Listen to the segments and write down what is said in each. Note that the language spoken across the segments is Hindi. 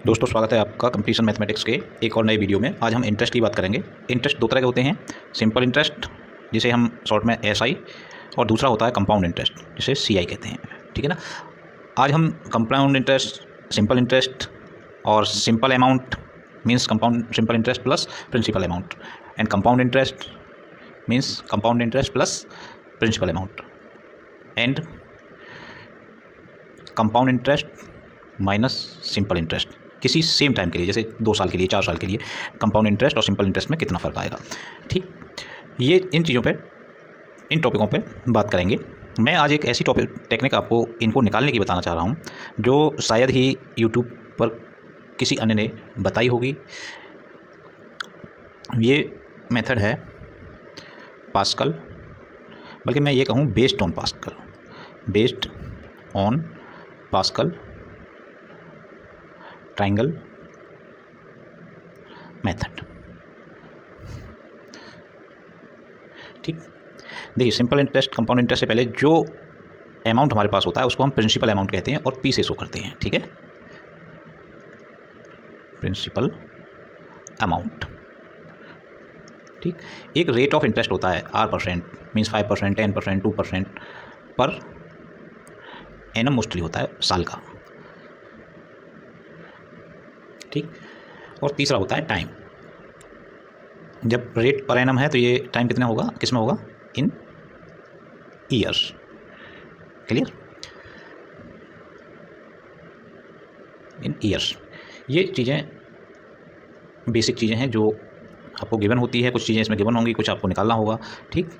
दोस्तों स्वागत है आपका कंप्लीशन मैथमेटिक्स के एक और नए वीडियो में। आज हम इंटरेस्ट की बात करेंगे। इंटरेस्ट दो तरह के होते हैं, सिंपल इंटरेस्ट जिसे हम शॉर्ट में एसआई, और दूसरा होता है कंपाउंड इंटरेस्ट जिसे सीआई कहते हैं। ठीक है ना। आज हम कंपाउंड इंटरेस्ट, सिंपल इंटरेस्ट और simple amount means compound simple interest plus principal amount, and compound interest means compound interest plus principal amount, and compound interest minus simple interest किसी सेम टाइम के लिए, जैसे 2 साल के लिए, 4 साल के लिए कंपाउंड इंटरेस्ट और सिंपल इंटरेस्ट में कितना फ़र्क आएगा। ठीक, ये इन चीज़ों पे, इन टॉपिकों पे बात करेंगे। मैं आज एक ऐसी टेक्निक आपको इनको निकालने की बताना चाह रहा हूँ जो शायद ही यूट्यूब पर किसी अन्य ने बताई होगी। ये मेथड है पास्कल, बल्कि मैं ये कहूँ based on pascal triangle method. ठीक, देखिए सिंपल इंटरेस्ट, कंपाउंड इंटरेस्ट से पहले जो अमाउंट हमारे पास होता है उसको हम प्रिंसिपल अमाउंट कहते हैं और पी से शो करते हैं। ठीक है, प्रिंसिपल अमाउंट। ठीक, एक रेट ऑफ इंटरेस्ट होता है R%, means 5%, 10%, 2% per annum mostly होता है साल का। ठीक, और तीसरा होता है टाइम। जब रेट पर एनम है तो ये टाइम कितना होगा, किस में होगा, इन ईयर्स। क्लियर, इन ईयर्स। ये चीज़ें बेसिक चीज़ें हैं जो आपको गिवन होती है। कुछ चीज़ें इसमें गिवन होंगी, कुछ आपको निकालना होगा। ठीक,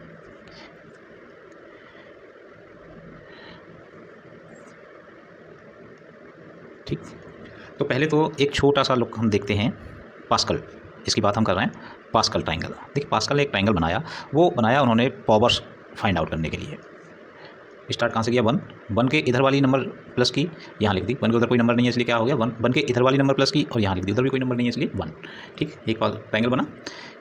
ठीक, तो पहले तो एक छोटा सा लुक हम देखते हैं पास्कल, इसकी बात हम कर रहे हैं। पास्कल ट्रायंगल, देखिए पास्कल ने एक ट्रायंगल बनाया, वो बनाया उन्होंने पावर्स फाइंड आउट करने के लिए। स्टार्ट कहाँ से किया, 1 के इधर वाली नंबर प्लस की, यहाँ लिख दी। 1 के उधर कोई नंबर नहीं है इसलिए क्या हो गया 1 के इधर वाली नंबर प्लस की और यहाँ लिख दी, उधर भी कोई नंबर नहीं है इसलिए 1। ठीक, एक ट्रायंगल बना।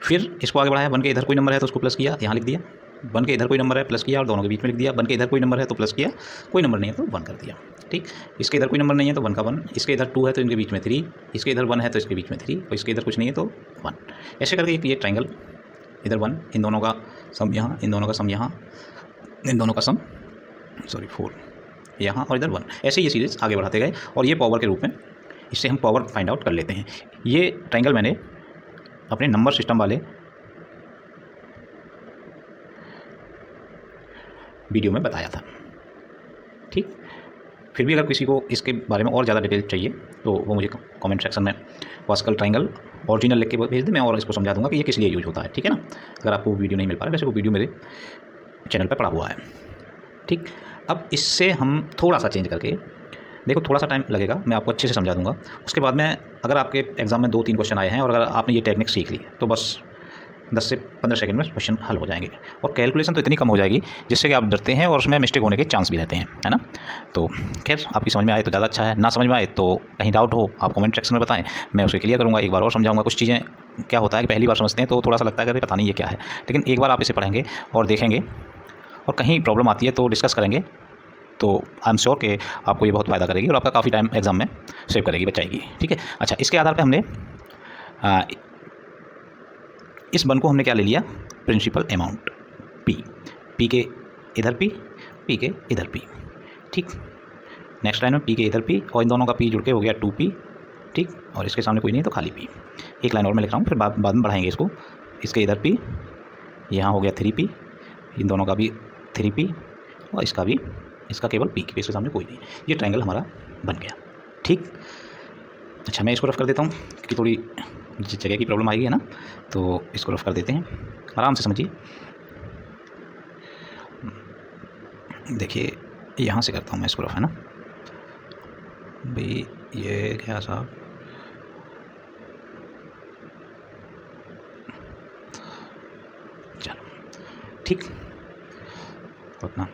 फिर इसको आगे बढ़ाया, 1 के इधर कोई नंबर है तो उसको प्लस किया, यहाँ लिख दिया। 1 के इधर कोई नंबर है प्लस किया और दोनों के बीच में लिख दिया। 1 के इधर कोई नंबर है तो प्लस किया, कोई नंबर नहीं है तो 1 कर दिया। ठीक, इसके इधर कोई नंबर नहीं है तो 1 का 1, इसके इधर 2 है तो इनके बीच में 3, इसके इधर 1 है तो इसके बीच में 3, और इसके इधर कुछ नहीं है तो 1। ऐसे करके ये ट्रायंगल, इधर 1, इन दोनों का सम यहाँ, इन दोनों का सम यहाँ, इन दोनों का सम 4 यहाँ, और इधर 1। ऐसे ये सीरीज़ आगे बढ़ाते गए और ये पावर के रूप में, इससे हम पावर फाइंड आउट कर लेते हैं। ये ट्रायंगल मैंने अपने नंबर सिस्टम वाले वीडियो में बताया था। ठीक, फिर भी अगर किसी को इसके बारे में और ज़्यादा डिटेल चाहिए तो वो मुझे कमेंट सेक्शन में पास्कल ट्रायंगल ओरिजिनल लिख के भेज दे, मैं और इसको समझा दूंगा कि ये किस लिए यूज होता है। ठीक है ना, अगर आपको वीडियो नहीं मिल पा रहा, वैसे वो वीडियो मेरे चैनल पर पड़ा हुआ है। ठीक, अब इससे हम थोड़ा सा चेंज करके देखो, थोड़ा सा टाइम लगेगा, मैं आपको अच्छे से समझा दूंगा। उसके बाद में अगर आपके एग्ज़ाम में 2-3 क्वेश्चन आए हैं और अगर आपने ये टेक्निक सीख ली तो बस 10 से 15 सेकंड में क्वेश्चन हल हो जाएंगे, और कैलकुलेशन तो इतनी कम हो जाएगी जिससे कि आप डरते हैं और उसमें मिस्टेक होने के चांस भी रहते हैं, है ना। तो खैर, आपकी समझ में आए तो ज़्यादा अच्छा है, ना समझ में आए तो कहीं डाउट हो आप कमेंट सेक्शन में बताएं, मैं उसे क्लियर करूँगा, एक बार और समझाऊंगा। कुछ चीज़ें क्या होता है कि पहली बार समझते हैं तो थोड़ा सा लगता है कि पता नहीं ये क्या है, लेकिन एक बार आप इसे पढ़ेंगे और देखेंगे और कहीं प्रॉब्लम आती है तो डिस्कस करेंगे, तो आई एम श्योर कि आपको ये बहुत फ़ायदा करेगी और आपका काफ़ी टाइम एग्जाम में सेव करेगी, बचाएगी। ठीक है, अच्छा, इसके आधार पर हमने इस 1 को हमने क्या ले लिया, प्रिंसिपल अमाउंट पी के इधर पी के इधर पी। ठीक, नेक्स्ट लाइन में पी के इधर पी और इन दोनों का पी जुड़ के हो गया 2p। ठीक, और इसके सामने कोई नहीं तो खाली पी। एक लाइन और मैं लिख रहा हूँ, फिर बाद में बढ़ाएंगे इसको। इसके इधर पी, यहाँ हो गया 3p, इन दोनों का भी 3p और इसका भी, इसका केवल पी, इसके सामने कोई नहीं। ये ट्रायंगल हमारा बन गया। ठीक, अच्छा, मैं इसको रफ कर देता हूँ क्योंकि थोड़ी जगह की प्रॉब्लम आएगी, है ना, तो इसको रफ कर देते हैं, आराम से समझिए। देखिए यहाँ से करता हूँ मैं इसको रफ, है ना भाई, ये क्या साहब, चलो ठीक, उतना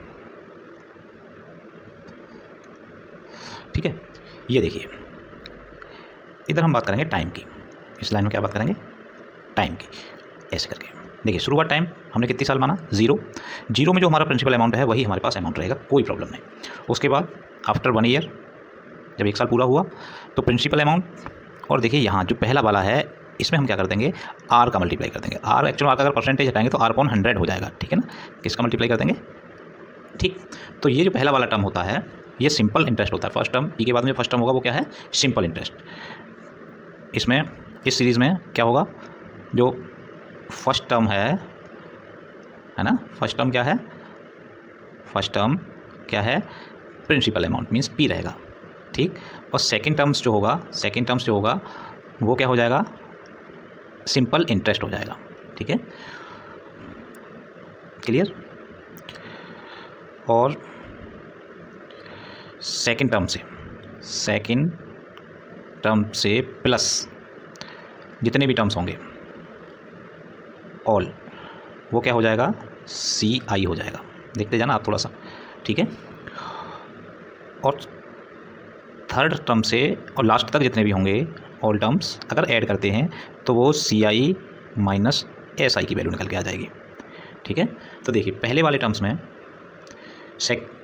ठीक है। ये देखिए, इधर हम बात करेंगे टाइम की, इस लाइन में क्या बात करेंगे, टाइम की। ऐसे करके देखिए, शुरुआत टाइम हमने कितनी साल माना, 0 में जो हमारा प्रिंसिपल अमाउंट है वही हमारे पास अमाउंट रहेगा, कोई प्रॉब्लम नहीं। उसके बाद आफ्टर 1 ईयर, जब 1 साल पूरा हुआ तो प्रिंसिपल अमाउंट और देखिए यहाँ जो पहला वाला है इसमें हम क्या कर देंगे, आर का मल्टीप्लाई कर देंगे। आर एक्चुअल आर का अगर परसेंटेज हटाएंगे तो आर अपॉन 100 हो जाएगा, ठीक है ना। किसका मल्टीप्लाई कर देंगे, ठीक। तो ये जो पहला वाला टर्म होता है ये सिंपल इंटरेस्ट होता है। फर्स्ट टर्म पी के बाद में फर्स्ट टर्म होगा वो क्या है, सिंपल इंटरेस्ट। इसमें इस सीरीज़ में क्या होगा, जो फर्स्ट टर्म है ना, फर्स्ट टर्म क्या है, फर्स्ट टर्म क्या है, प्रिंसिपल अमाउंट मीन्स पी रहेगा, ठीक। और सेकंड टर्म्स जो होगा वो क्या हो जाएगा, सिंपल इंटरेस्ट हो जाएगा, ठीक है, क्लियर। और सेकंड टर्म से प्लस जितने भी टर्म्स होंगे ऑल, वो क्या हो जाएगा, सी आई हो जाएगा। देखते जाना आप थोड़ा सा, ठीक है। और थर्ड टर्म से और लास्ट तक जितने भी होंगे ऑल टर्म्स अगर ऐड करते हैं तो वो सी आई माइनस एस आई की वैल्यू निकल के आ जाएगी, ठीक है। तो देखिए पहले वाले टर्म्स में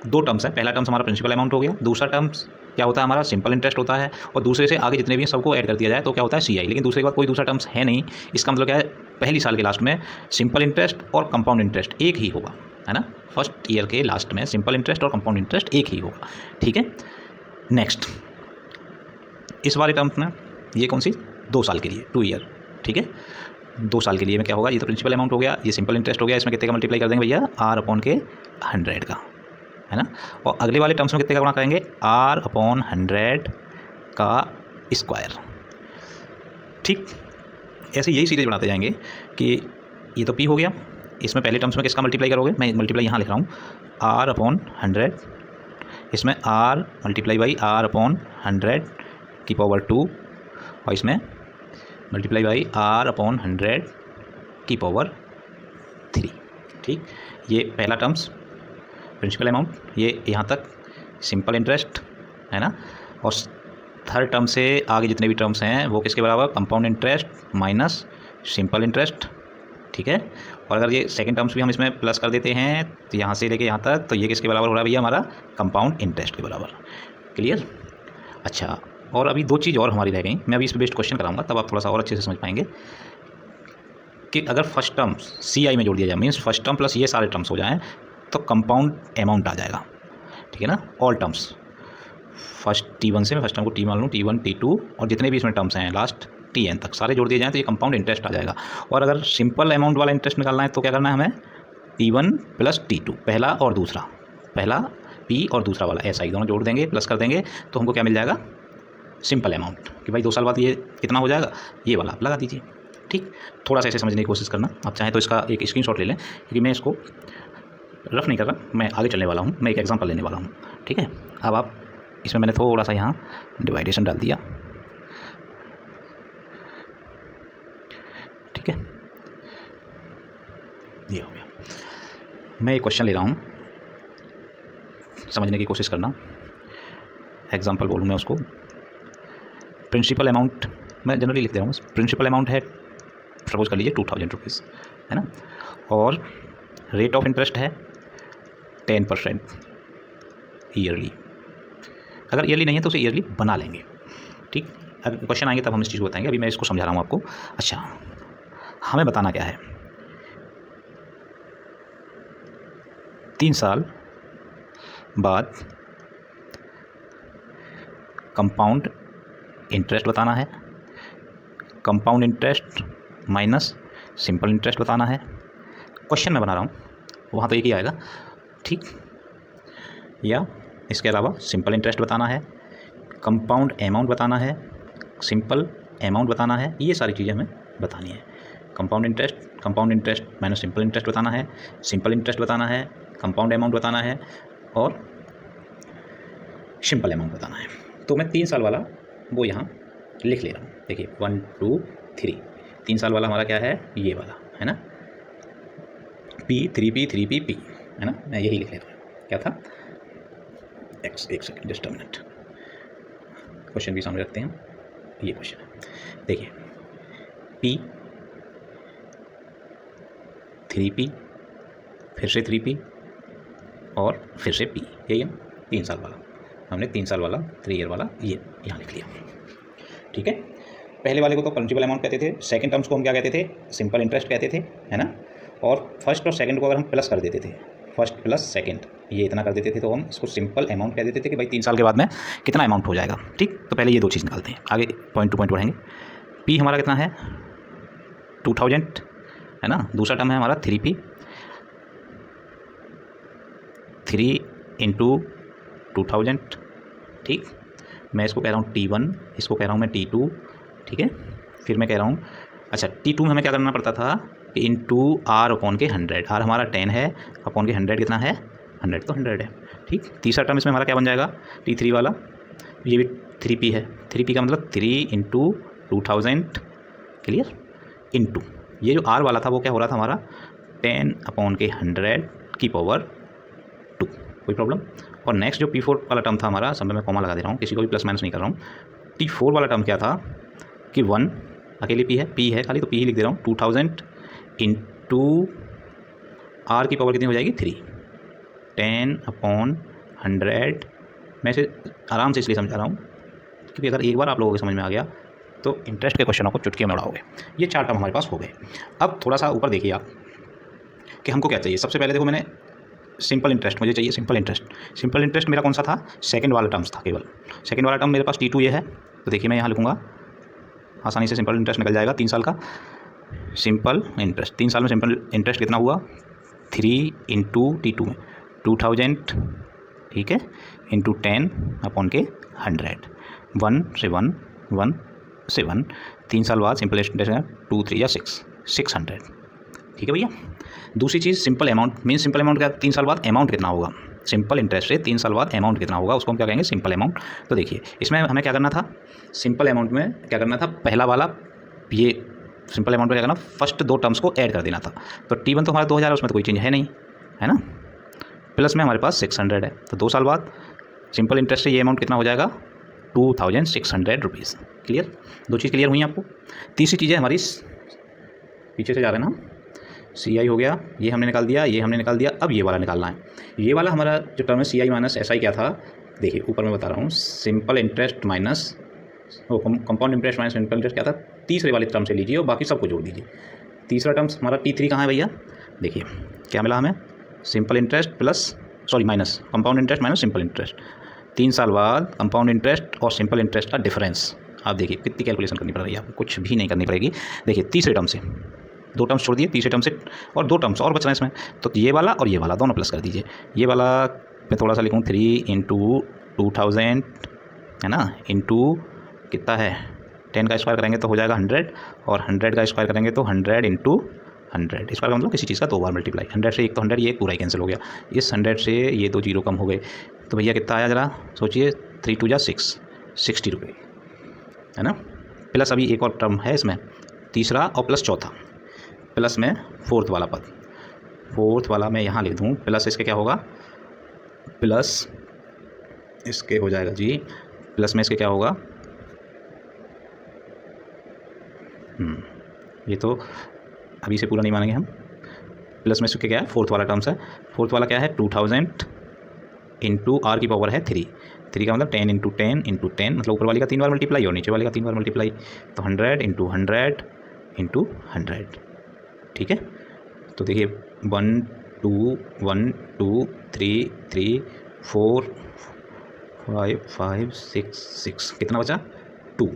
दो टर्म्स है, पहला टर्म्स हमारा प्रिंसिपल अमाउंट हो गया, दूसरा टर्म्स क्या होता है हमारा सिंपल इंटरेस्ट होता है, और दूसरे से आगे जितने भी हैं सबको ऐड कर दिया जाए तो क्या होता है सी आई। लेकिन दूसरे के बाद कोई दूसरा टर्म्स है नहीं, इसका मतलब क्या है, पहली साल के लास्ट में सिंपल इंटरेस्ट और कंपाउंड इंटरेस्ट एक ही होगा, है ना। फर्स्ट ईयर के लास्ट में सिंपल इंटरेस्ट और कंपाउंड इंटरेस्ट एक ही होगा, ठीक है। नेक्स्ट इस वाले टर्म्स में ये कौन सी, 2 साल के लिए, 2 ईयर, ठीक है। 2 साल के लिए में क्या होगा, ये तो प्रिंसिपल अमाउंट हो गया, ये सिंपल इंटरेस्ट हो गया, इसमें कितने का मल्टीप्लाई कर देंगे भैया, आर अपॉन के 100 का, है ना। और अगले वाले टर्म्स में कितने का गुणा करेंगे, आर अपॉन 100 का स्क्वायर, ठीक। ऐसे यही सीरीज बनाते जाएंगे कि ये तो पी हो गया, इसमें पहले टर्म्स में किसका मल्टीप्लाई करोगे, मैं मल्टीप्लाई यहाँ लिख रहा हूँ, आर अपॉन 100, इसमें R multiply by R upon 100 की पावर 2, और इसमें मल्टीप्लाई बाई आर अपॉन 100 की पावर 3, ठीक। ये पहला टर्म्स प्रिंसिपल अमाउंट, ये यहाँ तक सिंपल इंटरेस्ट, है ना। और थर्ड टर्म से आगे जितने भी टर्म्स हैं वो किसके बराबर, compound interest minus simple interest, ठीक है। और अगर ये सेकंड टर्म्स भी हम इसमें प्लस कर देते हैं तो यहाँ से लेके यहाँ तक, तो ये किसके बराबर हो रहा है भैया, हमारा कंपाउंड इंटरेस्ट के बराबर, क्लियर। अच्छा, और अभी 2 चीज़ और हमारी रह गई, मैं अभी इस पर बेस्ड क्वेश्चन कराऊंगा तब आप थोड़ा सा और अच्छे से समझ पाएंगे कि अगर फर्स्ट टर्म सी आई में जोड़ दिया जाए, मीन्स फर्स्ट टर्म प्लस ये सारे टर्म्स हो जाएँ तो कंपाउंड अमाउंट आ जाएगा, ठीक है ना। ऑल टर्म्स फर्स्ट T1 से मैं फर्स्ट टर्म को T मान लूँ, T1 T2 और जितने भी इसमें टर्म्स हैं लास्ट Tn तक सारे जोड़ दिए जाएँ तो ये कंपाउंड इंटरेस्ट आ जाएगा। और अगर सिंपल अमाउंट वाला इंटरेस्ट निकालना है तो क्या करना है हमें, T1 प्लस T2, पहला और दूसरा, पहला P और दूसरा वाला ऐसा ही दोनों जोड़ देंगे, प्लस कर देंगे तो हमको क्या मिल जाएगा, सिंपल अमाउंट, कि भाई 2 साल बाद ये कितना हो जाएगा, ये वाला आप लगा दीजिए, ठीक। थोड़ा सा ऐसे समझने की कोशिश करना, आप चाहें तो इसका एक स्क्रीनशॉट ले लें, क्योंकि मैं इसको रफ नहीं कर रहा, मैं आगे चलने वाला हूँ, मैं एक एग्जांपल लेने वाला हूँ, ठीक है। अब आप इसमें मैंने थोड़ा सा यहाँ डिवाइडेशन डाल दिया, ठीक है, ये हो गया। मैं एक क्वेश्चन ले रहा हूँ, समझने की कोशिश करना, एग्जांपल बोलूँ मैं उसको। प्रिंसिपल अमाउंट मैं जनरली लिख दे रहा हूँ, प्रिंसिपल अमाउंट है सपोज कर लीजिए 2000 रुपीज़, है ना। और रेट ऑफ इंटरेस्ट है 10% ईयरली, अगर ईयरली नहीं है तो उसे ईयरली बना लेंगे, ठीक। अगर क्वेश्चन आएंगे तब हम इस चीज़ को बताएंगे, अभी मैं इसको समझा रहा हूँ आपको। अच्छा, हमें बताना क्या है, 3 साल बाद कंपाउंड इंटरेस्ट बताना है, compound interest minus simple interest बताना है। क्वेश्चन मैं बना रहा हूँ वहाँ तो एक ही आएगा, ठीक। या इसके अलावा सिंपल इंटरेस्ट बताना है, कंपाउंड अमाउंट बताना है, सिंपल अमाउंट बताना है, ये सारी चीज़ें हमें बतानी है। Compound interest minus simple interest बताना है, सिंपल इंटरेस्ट बताना है, कंपाउंड अमाउंट बताना है और सिंपल अमाउंट बताना है। तो मैं 3 साल वाला वो यहाँ लिख ले रहा हूँ, देखिए 1 2 3, 3 साल वाला हमारा क्या है, ये वाला है ना, P 3P 3P P, है ना। मैं यही लिख लेता हूँ, क्या था एक्स, एक second just a minute, question भी सामने रखते हैं, ये क्वेश्चन है, देखिए P 3P फिर से 3P और फिर से P, यही है 3 साल वाला, हमने 3 साल वाला 3 ईयर वाला ये यहाँ लिख लिया, ठीक है। पहले वाले को तो प्रिंसिपल अमाउंट कहते थे, सेकंड टर्म्स को हम क्या कहते थे, सिंपल इंटरेस्ट कहते थे, है ना। और फर्स्ट और सेकंड को अगर हम प्लस कर देते थे, फर्स्ट प्लस सेकंड, ये इतना कर देते थे, तो हम इसको सिंपल अमाउंट कह देते थे कि भाई 3 साल के बाद में कितना अमाउंट हो जाएगा। ठीक, तो पहले ये 2 चीज़ निकालते हैं, आगे पॉइंट टू पॉइंट बढ़ेंगे। पी हमारा कितना है 2000, है ना। दूसरा टर्म है हमारा 3P, 3 इंटू 2000। ठीक, मैं इसको कह रहा हूँ T1, इसको कह रहा हूँ मैं T2। ठीक है, फिर मैं कह रहा हूँ, अच्छा T2 में हमें क्या करना पड़ता था कि इंटू R अपॉन के 100, R हमारा 10 है, अपॉन के 100 कितना है, 100 तो 100 है। ठीक, तीसरा टर्म इसमें हमारा क्या बन जाएगा, T3 वाला, ये भी 3P है। 3P का मतलब 3 इंटू 2000, क्लियर, इंटू ये जो R वाला था वो क्या हो रहा था हमारा 10 अपॉन के 100 की पावर 2। कोई प्रॉब्लम। और नेक्स्ट जो P4 वाला टर्म था हमारा, सब में मैं कॉमा लगा दे रहा हूँ, किसी को भी प्लस माइनस नहीं कर रहा हूँ। T4 वाला टर्म क्या था कि 1 अकेले P है खाली, तो P ही लिख दे रहा हूँ, 2000 इंटू R की पावर कितनी हो जाएगी 3, 10 अपॉन 100। मैं इसे आराम से इसलिए समझा रहा हूँ क्योंकि अगर एक बार आप लोगों को समझ में आ गया तो इंटरेस्ट के क्वेश्चनों को चुटकी में उड़ाओगे। ये 4 टर्म हमारे पास हो गए। अब थोड़ा सा ऊपर देखिए आप कि हमको क्या चाहिए। सबसे पहले देखो, मैंने सिंपल इंटरेस्ट मुझे चाहिए, सिंपल इंटरेस्ट। सिंपल इंटरेस्ट मेरा कौन सा था, सेकंड वाला टर्म्स था केवल। सेकंड वाला टर्म मेरे पास T2 ये है, तो देखिए मैं यहाँ लिखूँगा, आसानी से सिंपल इंटरेस्ट निकल जाएगा। 3 साल का सिंपल इंटरेस्ट, 3 साल में सिंपल इंटरेस्ट कितना हुआ 3 इंटू T2 में 2000, ठीक है, इंटू 10 अपॉन के 100, 1 से 1 1 से 1, 3 साल बाद सिंपल इंटरेस्ट है 2 3 या 600। ठीक है भैया। दूसरी चीज़ simple amount, mean simple amount क्या, 3 साल बाद अमाउंट कितना होगा, सिंपल इंटरेस्ट से 3 साल बाद अमाउंट कितना होगा, उसको हम क्या कहेंगे, सिंपल अमाउंट। तो देखिए इसमें हमें क्या करना था, सिंपल अमाउंट में क्या करना था, पहला वाला ये सिंपल अमाउंट में क्या करना, फर्स्ट 2 टर्म्स को ऐड कर देना था। तो T1 तो हमारा 2000 है, उसमें तो कोई चेंज है नहीं, है ना, प्लस में हमारे पास 600 है, तो 2 साल बाद सिंपल इंटरेस्ट से ये अमाउंट कितना हो जाएगा 2600 रुपीज़। क्लियर, 2 चीज़ क्लियर हुई आपको। तीसरी चीज़ है हमारी, पीछे से जा रहे हैं ना, CI हो गया, ये हमने निकाल दिया, ये हमने निकाल दिया। अब ये वाला निकालना है। ये वाला हमारा जो टर्म है CI माइनस SI क्या था, देखिए ऊपर मैं बता रहा हूँ, simple interest minus compound interest minus simple interest क्या था, तीसरे वाले टर्म से लीजिए और बाकी सबको जोड़ दीजिए। तीसरा टर्म हमारा T3 कहाँ है भैया, देखिए क्या मिला हमें, simple interest plus minus compound interest minus simple interest. 3 साल बाद कंपाउंड इंटरेस्ट और सिंपल इंटरेस्ट का डिफरेंस। आप देखिए कितनी कैलकुलेशन करनी पड़ रही है आपको, कुछ भी नहीं करनी पड़ेगी। देखिए तीसरे टर्म से 2 टर्म्स छोड़ दिए, तीसरे टर्म से और 2 टर्म्स और बच रहे हैं इसमें, तो ये वाला और ये वाला दोनों प्लस कर दीजिए। ये वाला मैं थोड़ा सा लिखूँ 3 इंटू 2000, है ना, इंटू कितना है 10 का स्क्वायर करेंगे तो हो जाएगा 100, और 100 का स्क्वायर करेंगे तो 100 इंटू 100। स्क्वायर का मतलब किसी चीज़ का 2 बार मल्टीप्लाई, 100 से एक तो 100, ये पूरा ही कैंसिल हो गया। इस 100 से ये 2 जीरो कम हो गए, तो भैया कितना आया ज़रा सोचिए, 3 2 जा 6, 60 रुपये, है ना। प्लस अभी एक और टर्म है इसमें, तीसरा और प्लस चौथा, प्लस में 4th वाला पद, 4th वाला मैं यहाँ लिख दूँ, प्लस इसके क्या होगा, प्लस इसके हो जाएगा जी, प्लस में इसके क्या होगा, ये तो अभी से पूरा नहीं मानेंगे हम। प्लस में इसके क्या है, 4th वाला टर्म्स है। 4th वाला क्या है 2000 इंटू R की पावर है 3 का मतलब 10 इंटू 10 इंटू 10, मतलब ऊपर वाली का 3 बार मल्टीप्लाई और नीचे वाले का 3 बार मल्टीप्लाई, तो 100 इंटू 100 इंटू 100। ठीक है, तो देखिए 1 2 1 2 3 3 4 5 5 6 6, कितना बचा 2।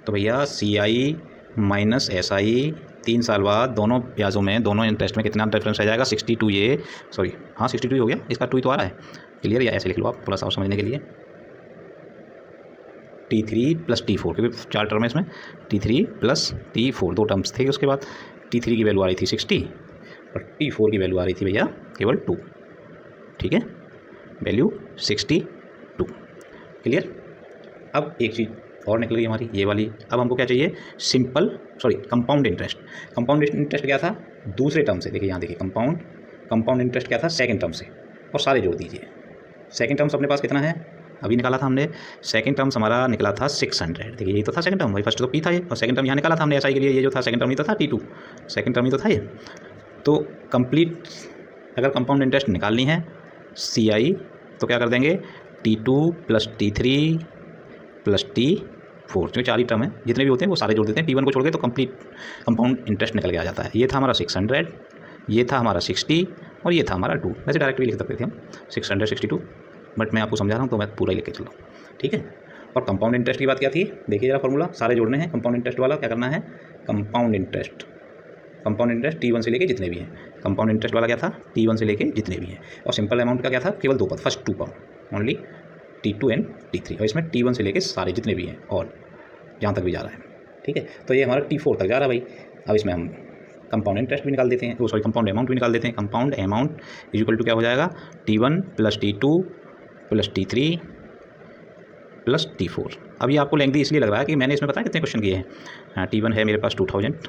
तो भैया CI माइनस SI 3 साल बाद दोनों ब्याजों में, दोनों इंटरेस्ट में कितना डिफरेंस आ जाएगा 62, ये सॉरी हाँ 62 हो गया, इसका 2 ही तो आ रहा है। क्लियर, या ऐसे लिख लो आप थोड़ा सा और समझने के लिए, T3 प्लस T4, क्योंकि 4 टर्म है इसमें, T3 प्लस T4 2 टर्म्स थे। उसके बाद T3 की वैल्यू आ रही थी 60 और T4 की वैल्यू आ रही थी भैया केवल 2। ठीक है, वैल्यू 62। क्लियर। अब एक चीज़ और निकल गई हमारी ये वाली। अब हमको क्या चाहिए, कंपाउंड इंटरेस्ट। कंपाउंड इंटरेस्ट क्या था दूसरे टर्म से, देखिए यहाँ देखिए कंपाउंड इंटरेस्ट क्या था सेकंड टर्म से, और सारे जोड़ दीजिए। सेकंड टर्म्स अपने पास कितना है, अभी निकाला था हमने, सेकंड टर्म्स हमारा निकला था 600। देखिए ये तो था सेकंड टर्म, भाई फर्स्ट तो P था ये, और सेकंड टर्म यहाँ निकाला था हमने SI के लिए, ये जो था सेकंड टर्म ही तो था T2, सेकंड टर्म ही तो था ये। तो कंप्लीट अगर कंपाउंड इंटरेस्ट निकालनी है CI तो क्या कर देंगे, T2 plus T3 plus T4 4, जो 4 ही टर्म है, जितने भी होते हैं वो सारे जोड़ देते हैं, T1 को छोड़ के तो कंप्लीट कंपाउंड इंटरेस्ट निकल के आ जाता है। ये था हमारा 600, ये था हमारा 60 और ये था हमारा 2। वैसे डायरेक्ट भी लिख सकते थे हम 662, बट मैं आपको समझा रहा हूँ तो मैं पूरा ही लिख के चल रहा हूँ, ठीक है। और कंपाउंड इंटरेस्ट की बात क्या थी, देखिए जरा फॉर्मूला, सारे जोड़ने हैं। कंपाउंड इंटरेस्ट वाला क्या करना है, कंपाउंड इंटरेस्ट T1 से लेके जितने भी हैं। कंपाउंड इंटरेस्ट वाला क्या था, T1 से लेके जितने भी हैं। और सिंपल अमाउंट का क्या था, केवल 2 पद, फर्स्ट 2 पद ओनली, T2 एंड T3, और इसमें T1 से लेके सारे जितने भी हैं और जहाँ तक भी जा रहा है, ठीक है। तो ये हमारा T4 तक जा रहा है भाई। अब इसमें हम कंपाउंड इंटरेस्ट भी निकाल देते हैं, सॉरी कंपाउंड अमाउंट भी निकाल देते हैं। Compound amount is equal to क्या हो जाएगा, T1 plus T2 plus T3 plus T4। अब ये आपको लेंथी इसलिए लग रहा है कि मैंने इसमें पता है कितने क्वेश्चन किए हैं। T1 है मेरे पास 2000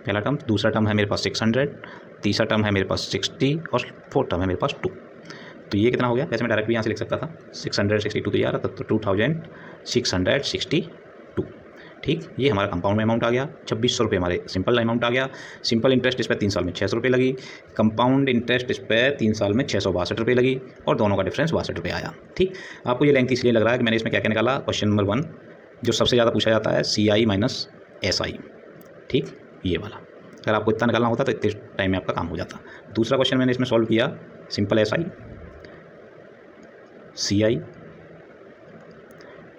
पहला टर्म, दूसरा टर्म है मेरे पास 600, तीसरा टर्म है मेरे पास 60 और फोर्थ टर्म है मेरे पास 2। तो ये कितना हो गया, वैसे मैं डायरेक्ट भी यहाँ से लिख सकता था 662 तो यार, तो 2662, ठीक। ये हमारा कंपाउंड में अमाउंट आ गया। 2600 रुपये हमारे सिंपल अमाउंट आ गया। सिंपल इंटरेस्ट इस पर 3 साल में 600 रुपये लगी। कंपाउंड इंटरेस्ट इस पर 3 साल में 662 रुपये लगी और दोनों का डिफरेंस 62 रुपये आया, ठीक। आपको ये लेंथ इसलिए लग रहा है कि मैंने इसमें क्या क्या निकाला। क्वेश्चन नंबर 1 जो सबसे ज़्यादा पूछा जाता है CI माइनस SI, ठीक, ये वाला। अगर आपको इतना निकालना होता तो इतने टाइम में आपका काम हो जाता। दूसरा क्वेश्चन मैंने इसमें सॉल्व किया simple SI, CI,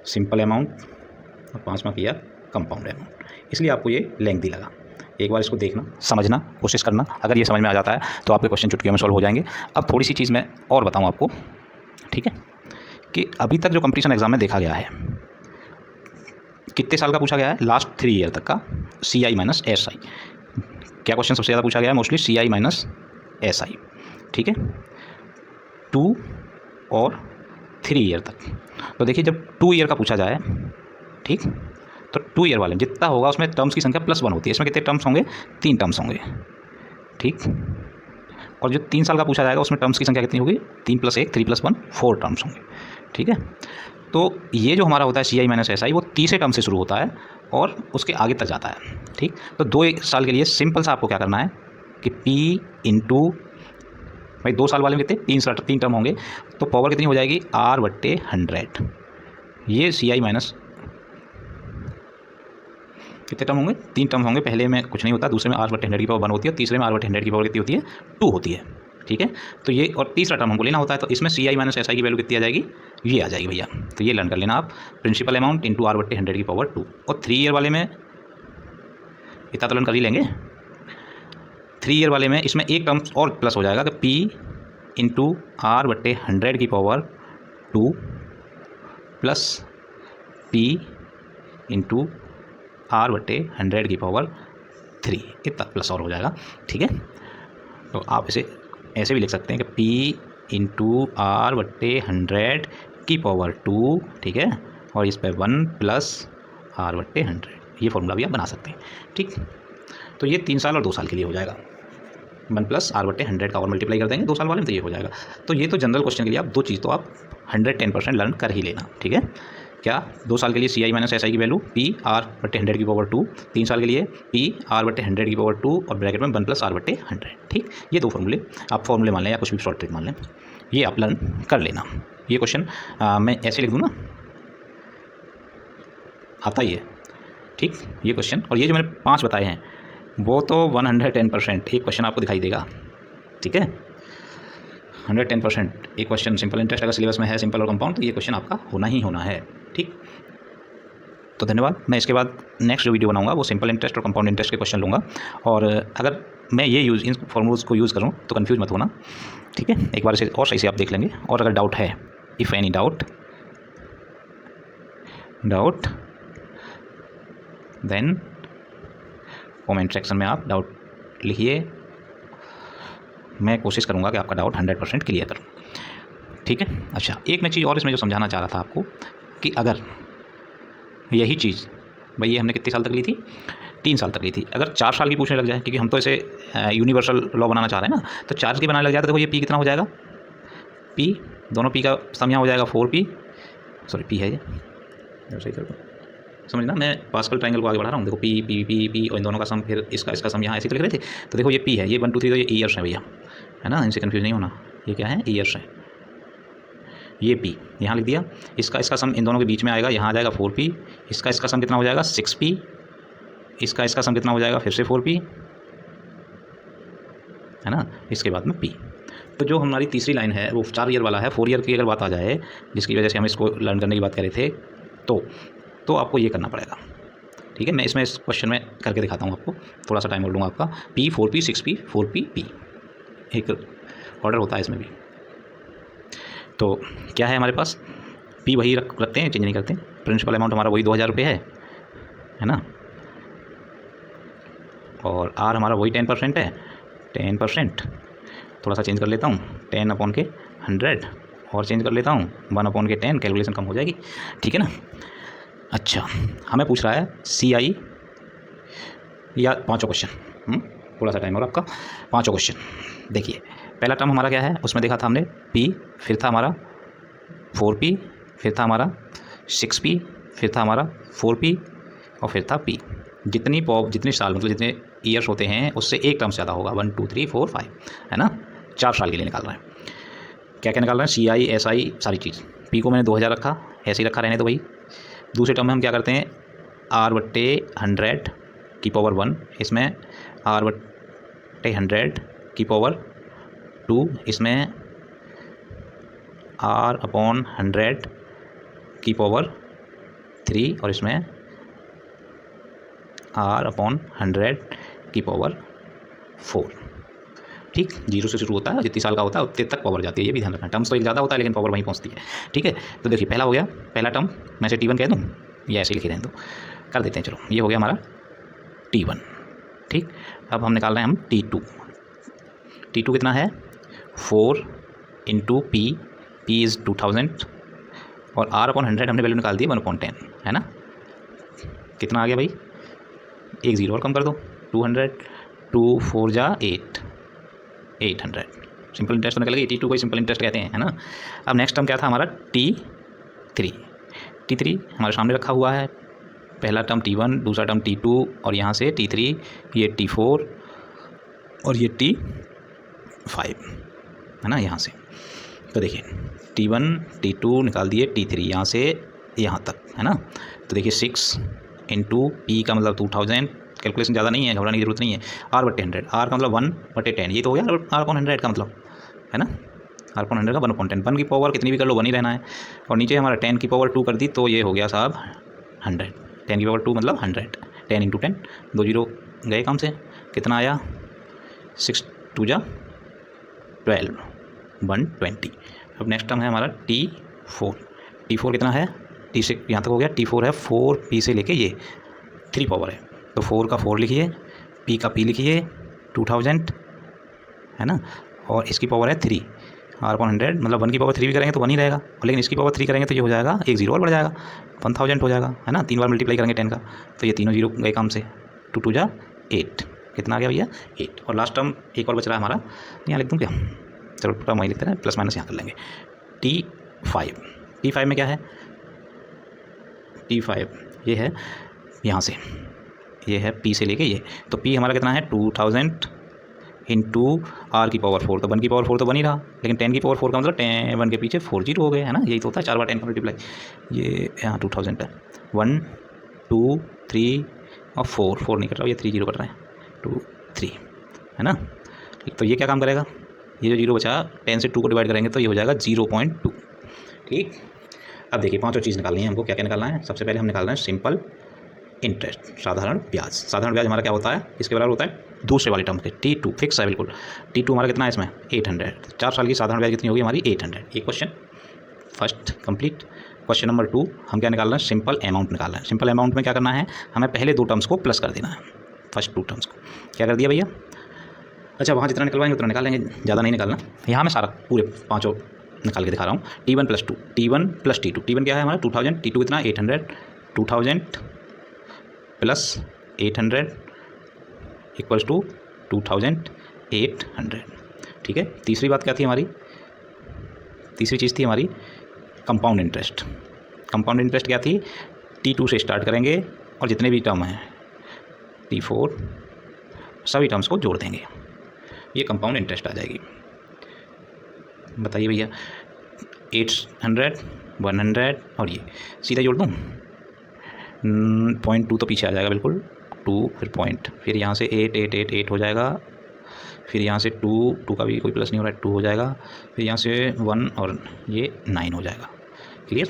simple amount और 5वां किया कंपाउंड अमाउंट। इसलिए आपको ये लेंथी लगा। एक बार इसको देखना, समझना, कोशिश करना। अगर ये समझ में आ जाता है तो आपके क्वेश्चन चुटकियों में सॉल्व हो जाएंगे। अब थोड़ी सी चीज़ मैं और बताऊँ आपको, ठीक है, कि अभी तक जो कंपटीशन एग्जाम में देखा गया है, कितने साल का पूछा गया है, लास्ट 3 ईयर तक का CI माइनस SI। क्या क्वेश्चन सबसे ज़्यादा पूछा गया है, मोस्टली CI माइनस SI, ठीक है, 2 और 3 ईयर तक। तो देखिए जब 2 ईयर का पूछा जाए, ठीक, तो 2 ईयर वाले जितना होगा उसमें टर्म्स की संख्या +1 होती है। इसमें कितने टर्म्स होंगे, 3 टर्म्स होंगे, ठीक। और जो 3 साल का पूछा जाएगा उसमें टर्म्स की संख्या कितनी होगी, 3 + 1 3 + 1 4 टर्म्स होंगे, ठीक है। तो ये जो हमारा होता है CI माइनस SI वो तीसरे टर्म से शुरू होता है और उसके आगे तक जाता है, ठीक। तो 2 साल के लिए सिंपल सा आपको क्या करना है कि P इंटू भाई 2 साल वाले में कितने 3 टर्म होंगे, तो पावर कितनी हो जाएगी R/100। ये CI माइनस कितने टर्म होंगे, 3 टर्म होंगे। पहले में कुछ नहीं होता, दूसरे में R/100 की पावर 1 होती है, तीसरे में R/100 की पावर कितनी होती है 2 होती है, ठीक है। तो ये और तीसरा टर्म हमको लेना होता है, तो इसमें CI माइनस SI की वैल्यू कितनी आ जाएगी, ये आ जाएगी भैया। तो ये लर्न कर लेना आप, प्रिंसिपल अमाउंट इंटू R/100 की पावर 2। और 3 ईयर वाले में इतना तो लर्न कर ही लेंगे। 3 ईयर वाले में इसमें एक टर्म और प्लस हो जाएगा कि P इंटू R/100 की power 2 plus P into R/100 की पावर 3, इतना प्लस और हो जाएगा, ठीक है। तो आप इसे ऐसे भी लिख सकते हैं कि P इंटू R/100 की पावर 2, ठीक है, और इस पर 1 प्लस R/100, ये फॉर्मूला भी आप बना सकते हैं, ठीक। तो ये 3 साल और 2 साल के लिए हो जाएगा। 1 प्लस R/100 का और मल्टीप्लाई कर देंगे 2 साल वाले में, तो ये हो जाएगा। तो ये तो जनरल क्वेश्चन के लिए आप 2 चीज़ तो आप 110% लर्न कर ही लेना, ठीक है। क्या 2 साल के लिए CI माइनस SI की वैल्यू P R/100 की पावर 2, 3 साल के लिए P R/100 की पावर 2 और ब्रैकेट में 1 प्लस R/100, ठीक। ये 2 फॉर्मूले आप फॉर्मूले मान लें या कुछ भी शॉर्ट ट्रिक मान लें, ये आप लर्न कर लेना। ये क्वेश्चन मैं ऐसे लिख दूँ ना, आता ही है, ठीक, ये क्वेश्चन। और ये जो मैंने 5 बताए हैं वो तो 110% एक क्वेश्चन आपको दिखाई देगा, ठीक है, 110% एक क्वेश्चन सिंपल इंटरेस्ट अगर सिलेबस में है सिंपल और कंपाउंड, तो ये क्वेश्चन आपका होना ही होना है, ठीक। तो धन्यवाद। मैं इसके बाद नेक्स्ट जो वीडियो बनाऊंगा वो सिंपल इंटरेस्ट और कंपाउंड इंटरेस्ट के क्वेश्चन लूँगा। और अगर मैं ये इन फॉर्मूल्स को यूज़ करूँ तो कंफ्यूज मत होना, ठीक है। एक बार इसे और सही से आप देख लेंगे। और अगर डाउट है, if any doubt then comment section में आप डाउट लिखिए। मैं कोशिश करूँगा कि आपका डाउट 100% क्लियर करूँ, ठीक है। अच्छा, एक मैं चीज़ और इसमें जो समझाना चाह रहा था आपको कि अगर यही चीज़ भाई ये हमने कितने साल तक ली थी, 3 साल तक ली थी, अगर 4 साल की पूछने लग जाए, क्योंकि हम तो इसे यूनिवर्सल लॉ बनाना चाह रहे हैं ना, तो 4 की बनाने लग जाए तो देखो ये P कितना हो जाएगा, P दोनों P का सम यहाँ हो जाएगा 4P, सॉरी P है ये, सही कर दो समझना, मैं पास्कल ट्रायंगल को आगे बढ़ा रहा हूँ। देखो P P P P और इन दोनों का सम, फिर इसका सम यहाँ ऐसे लिख रहे थे। तो देखो ये P है, ये 1 2 3 तो ये ईयर्स है भैया, है ना, इनसे कन्फ्यूज नहीं होना। ये क्या है, ईयर्स है, ये P यहाँ लिख दिया, इसका सम इन दोनों के बीच में आएगा, यहाँ आ जाएगा 4P, इसका सम कितना हो जाएगा 6P, इसका सम कितना हो जाएगा फिर से 4P, है ना, इसके बाद में P। तो जो हमारी तीसरी लाइन है वो 4 ईयर वाला है। 4 ईयर की अगर बात आ जाए, जिसकी वजह से हम इसको लर्न करने की बात कर रहे थे, तो आपको ये करना पड़ेगा। ठीक है, मैं इसमें इस क्वेश्चन में करके दिखाता हूँ आपको, थोड़ा सा टाइम और लूँगा आपका। P 4P 6P 4P P, एक ऑर्डर होता है इसमें भी। तो क्या है हमारे पास, P वही रखते हैं, चेंज नहीं करते। प्रिंसिपल अमाउंट हमारा वही 2000 रुपये है ना, और R हमारा वही 10% है, 10%। थोड़ा सा चेंज कर लेता हूँ, 10/100 और चेंज कर लेता हूँ 1/10, कैलकुलेशन कम हो जाएगी। ठीक है ना। अच्छा, हमें पूछ रहा है CI या 5 क्वेश्चन, थोड़ा सा टाइम और आपका। 5 क्वेश्चन देखिए, पहला टर्म हमारा क्या है, उसमें देखा था हमने P, फिर था हमारा 4P, फिर था हमारा 6P, फिर था हमारा 4P और फिर था P। जितने साल मतलब जितने ईयर्स होते हैं उससे एक टर्म से ज़्यादा होगा, 1 2 3 4 5, है ना, 4 साल के लिए निकाल रहे हैं। क्या क्या निकाल रहे हैं, CI SI सारी चीज़। P को मैंने 2000 रखा, ऐसे ही रखा रहने तो भाई। दूसरे टर्म में हम क्या करते हैं, R/100 की पावर 1, इसमें R/100 की पावर 2, इसमें R/100 की पावर 3 और इसमें R/100 की पावर 4। ठीक, 0 से शुरू होता है, जितनी साल का होता है उतने तक पावर जाती है, ये भी ध्यान रखना। टर्म्स तो एक ज़्यादा होता है लेकिन पावर वहीं पहुंचती है। ठीक है, तो देखिए पहला हो गया, पहला टर्म मैं से T1 कह दूँ या ऐसे लिखे रहें तो कर देते हैं। चलो, ये हो गया हमारा T1। ठीक, अब हम निकाल रहे हैं हम T2। T2 कितना है, 4 × P, P इज़ 2000 और R/100 हमने वैल्यू निकाल दी 1/10, है ना। कितना आ गया भाई, एक 0 और कम कर दो, 200, 2 4 जा 8, 800। सिंपल इंटरेस्ट निकल गई, T2 को सिंपल इंटरेस्ट कहते हैं, है ना। अब नेक्स्ट टर्म क्या था हमारा, T3 हमारे सामने रखा हुआ है। पहला टर्म T1, दूसरा टर्म T2 और यहाँ से T3, ये T4 और ये T5, है ना, यहाँ से। तो देखिए T1 T2 निकाल दिए, T3 यहाँ से यहाँ तक, है ना। तो देखिए 6 × P का मतलब 2000, कैलकुलेशन ज़्यादा नहीं है, घबराने की जरूरत नहीं है। R/100, R का मतलब 1/10, ये तो हो गया R/100 का मतलब, है ना। R/100 का 1/10, 1 की पावर कितनी भी कर लो 1 ही रहना है। और नीचे हमारा 10 की पावर 2 कर दी, तो ये हो गया साहब 100, 10 की पावर 2 मतलब 100, 10 × 10, 2 0 गए काम से, कितना आया, 6 2 जा 12, 120। अब नेक्स्ट टर्म है हमारा T4 कितना है, T6 यहाँ तक हो गया, T4 है 4P से लेके ये 3 पावर है, तो 4 का 4 लिखिए, P का P लिखिए 2000, है ना, और इसकी पावर है 3, R/100 मतलब 1 की पावर 3 भी करेंगे तो 1 ही रहेगा, लेकिन इसकी पावर 3 करेंगे तो ये हो जाएगा, एक 0 और बढ़ जाएगा, 1000 हो जाएगा, है ना। 3 बार मल्टीप्लाई करेंगे 10 का, तो ये तीनों 0 गए काम से, 2 2 जा 8, कितना आ गया भैया 8। और लास्ट टर्म एक और बच रहा है हमारा, यहाँ लिख दूँ क्या, चलो टर्म वहीं लिखते हैं, प्लस माइनस यहाँ कर लेंगे। T5 में क्या है, T5 ये है यहाँ से, ये है P से लेके ये, तो P हमारा कितना है 2000 × R की पावर 4, तो 1 की पावर 4 तो बन ही रहा, लेकिन 10 की पावर 4 का मतलब 10 1 के पीछे 4 0 हो गए, है ना। यही तो होता है 4 बार 10 का मल्टीप्लाई, ये यहाँ 2000 है, 1 2 3 और 4 नहीं कट रहा, ये 3 0 कट रहा है, 2 3, है ना। तो ये क्या काम करेगा, ये जो 0 बचा 10 से 2 को डिवाइड करेंगे तो ये हो जाएगा 0.2। ठीक, अब देखिए 5 चीज़ निकालनी है हमको। क्या क्या निकालना है, सबसे पहले हम निकाल रहे हैं सिंपल इंटरेस्ट, साधारण ब्याज। साधारण ब्याज हमारा क्या होता है, इसके बराबर होता है दूसरे वाले टर्म के, T2 फिक्स है बिल्कुल। T2 हमारा कितना है इसमें 800, 4 साल की साधारण ब्याज कितनी होगी हमारी 800। ये question first complete. Question number 2 हम क्या निकाल रहे हैं, सिंपल अमाउंट निकाल रहे हैं। सिंपल अमाउंट में क्या करना है, हमें पहले 2 टर्म्स को प्लस कर देना है, फर्स्ट 2 टर्म्स को क्या कर दिया भैया। अच्छा, वहाँ जितना निकलवाएंगे उतना निकालेंगे, ज़्यादा नहीं निकालना। यहाँ मैं सारा पूरे 5 निकाल के दिखा रहा हूँ। T1 + 2, T1 + T2। T1 क्या है हमारा 2000, T2 कितना 800, 2000 + 800 = 2800। ठीक है, तीसरी बात क्या थी हमारी, तीसरी चीज़ थी हमारी कंपाउंड इंटरेस्ट। कंपाउंड इंटरेस्ट क्या थी, T2 से स्टार्ट करेंगे और जितने भी टर्म हैं T4 सभी टर्म्स को जोड़ देंगे, ये कंपाउंड इंटरेस्ट आ जाएगी। बताइए भैया, 800 100 और ये सीधा जोड़ दूँ 0.2 तो पीछे आ जाएगा बिल्कुल 2 फिर पॉइंट फिर यहाँ से 8 हो जाएगा फिर यहाँ से 2 का भी कोई प्लस नहीं हो रहा है 2 हो जाएगा फिर यहाँ से 1 और ये 9 हो जाएगा। क्लियर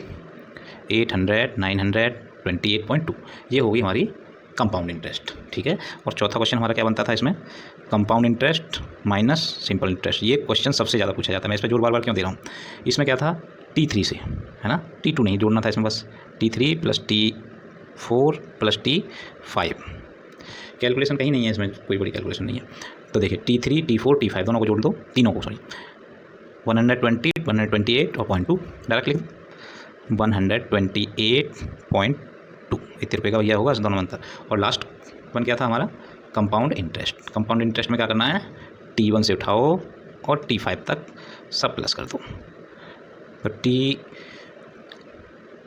800 900 28.2 ये होगी हमारी कंपाउंड इंटरेस्ट। ठीक है और चौथा क्वेश्चन हमारा क्या बनता था इसमें compound interest minus simple interest. ये क्वेश्चन सबसे ज़्यादा पूछा जाता है। मैं इस पर जोर बार बार क्यों दे रहा हूँ इसमें क्या था T3 से है ना T2 नहीं जोड़ना था इसमें बस T3 plus T4 plus T5 calculation कहीं नहीं है इसमें कोई बड़ी कैलकुलेशन नहीं है। तो देखिए T3 T4 T5 दोनों को जोड़ दो तीनों को सॉरी 120 128 और 0.2 डायरेक्ट लिख 128.2 इतने रुपये का भैया होगा दोनों अंतर। और लास्ट वन क्या था हमारा कंपाउंड इंटरेस्ट। कंपाउंड इंटरेस्ट में क्या करना है T1 से उठाओ और T5 तक सब प्लस कर दो। तो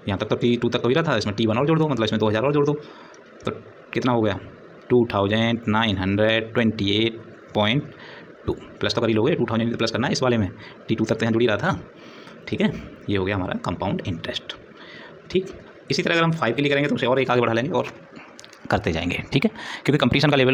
यहाँ तक तो T2 तक तो ही रहा था इसमें T1 और जोड़ दो मतलब इसमें 2000 और जोड़ दो तो कितना हो गया 2928.2 प्लस तो कर ही लोगे 2000 प्लस करना है इस वाले में T2 तक तो यहाँ जुड़ ही रहा था। ठीक है ये हो गया हमारा कंपाउंड इंटरेस्ट। ठीक इसी तरह अगर हम 5 के लिए करेंगे तो उसे और एक आगे बढ़ा लेंगे और करते जाएंगे। ठीक है क्योंकि कंपटीशन का लेवल